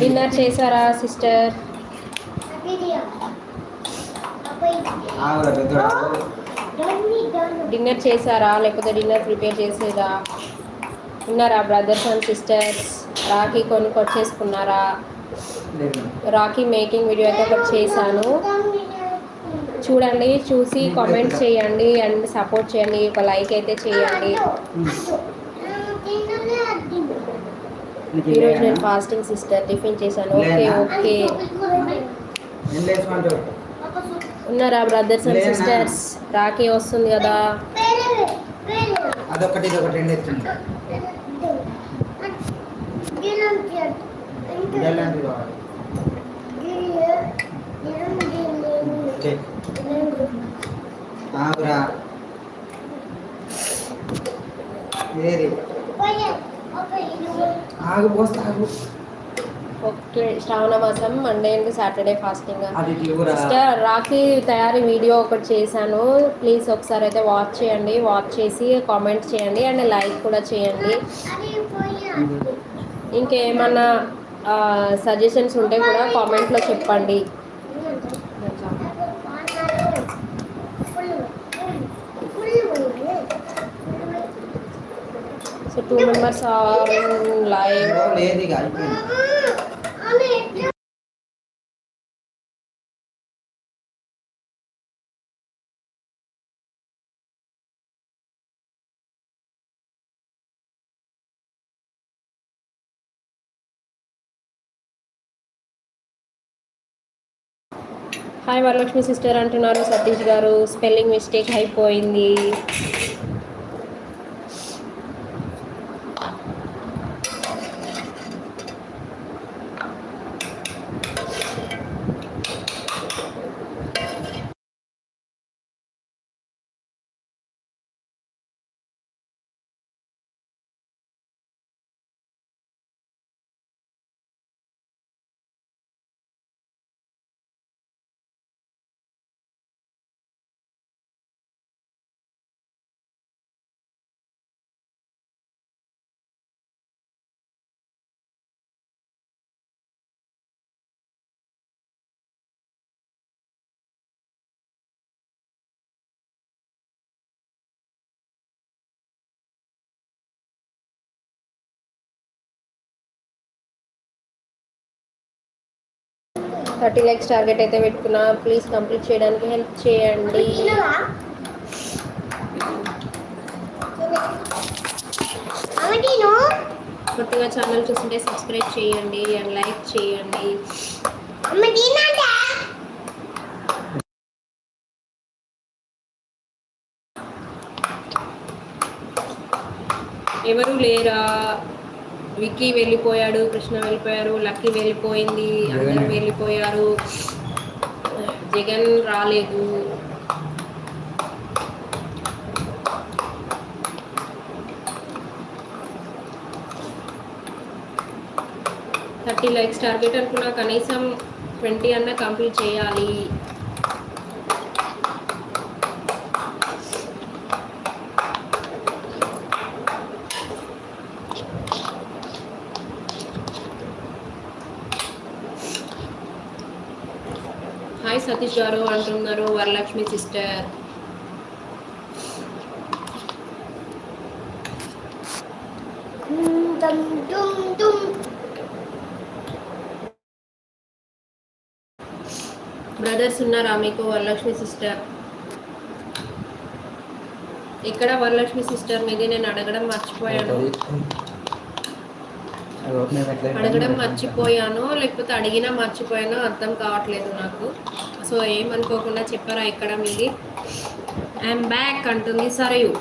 Dinner చేశారా sister? Dinner చేశారా లేకపోతే డిన్నర్ ప్రిపేర్ చేసేదా? ఉన్నారా బ్రదర్స్ అండ్ సిస్టర్స్? రాఖీ కొనుక్కొచ్చేసుకున్నారా? రాఖీ మేకింగ్ వీడియో అయితే ఒకటి చేశాను, చూడండి. చూసి కామెంట్ చేయండి అండ్ సపోర్ట్ చేయండి. ఒక లైక్ అయితే చేయండి. ఈరోజు నేను ఫాస్టింగ్ సిస్టర్, టిఫిన్ చేశాను. Okay okay. ఉన్నారా బ్రదర్స్ అండ్ సిస్టర్స్? రాఖీ వస్తుంది కదా. అదొకటి ఇదొకటి రెండు ఎత్తుంది. ఓకే. శ్రావణ మాసం Monday and Saturday fasting. Sister Rakhi తయారీ వీడియో ఒకటి చేశాను, ప్లీజ్ ఒకసారి అయితే వాచ్ చేయండి. వాచ్ చేసి కామెంట్ చేయండి అండ్ లైక్ కూడా చేయండి. ఇంకేమన్నా సజెషన్స్ ఉంటే కూడా కామెంట్లో చెప్పండి. So 2 members are live. Hi Varalakshmi sister అంటున్నారు సతీష్ గారు. స్పెల్లింగ్ మిస్టేక్ అయిపోయింది. థర్టీ లైక్స్ టార్గెట్ అయితే పెట్టుకున్నా, ప్లీజ్ కంప్లీట్ చేయడానికి హెల్ప్ చేయండి. కొత్తగా ఛానల్ చూస్తుంటే సబ్స్క్రైబ్ చేయండి అండ్ లైక్ చేయండి. ఎవరు లేరా? విక్కీ వెళ్ళిపోయాడు, కృష్ణ వెళ్ళిపోయారు, లక్కీ వెళ్ళిపోయింది, అందరూ వెళ్ళిపోయారు. జగన్ రాలేదు. థర్టీ లైక్స్ టార్గెట్ అనుకున్నా, కనీసం 20 అన్న కంప్లీట్ చేయాలి. హాయ్ సతీష్ గారు అంటున్నారు వరలక్ష్మి సిస్టర్. బ్రదర్స్ ఉన్నారా మీకు? వరలక్ష్మి సిస్టర్ ఇక్కడ వరలక్ష్మి సిస్టర్ మీద నేను అడగడం మర్చిపోయాను, లేకపోతే అడిగినా మర్చిపోయానో అర్థం కావట్లేదు నాకు. సో ఏమనుకోకుండా చెప్పారా ఎక్కడ మీది? ఐఎమ్ బ్యాక్ అంటుంది సరయు.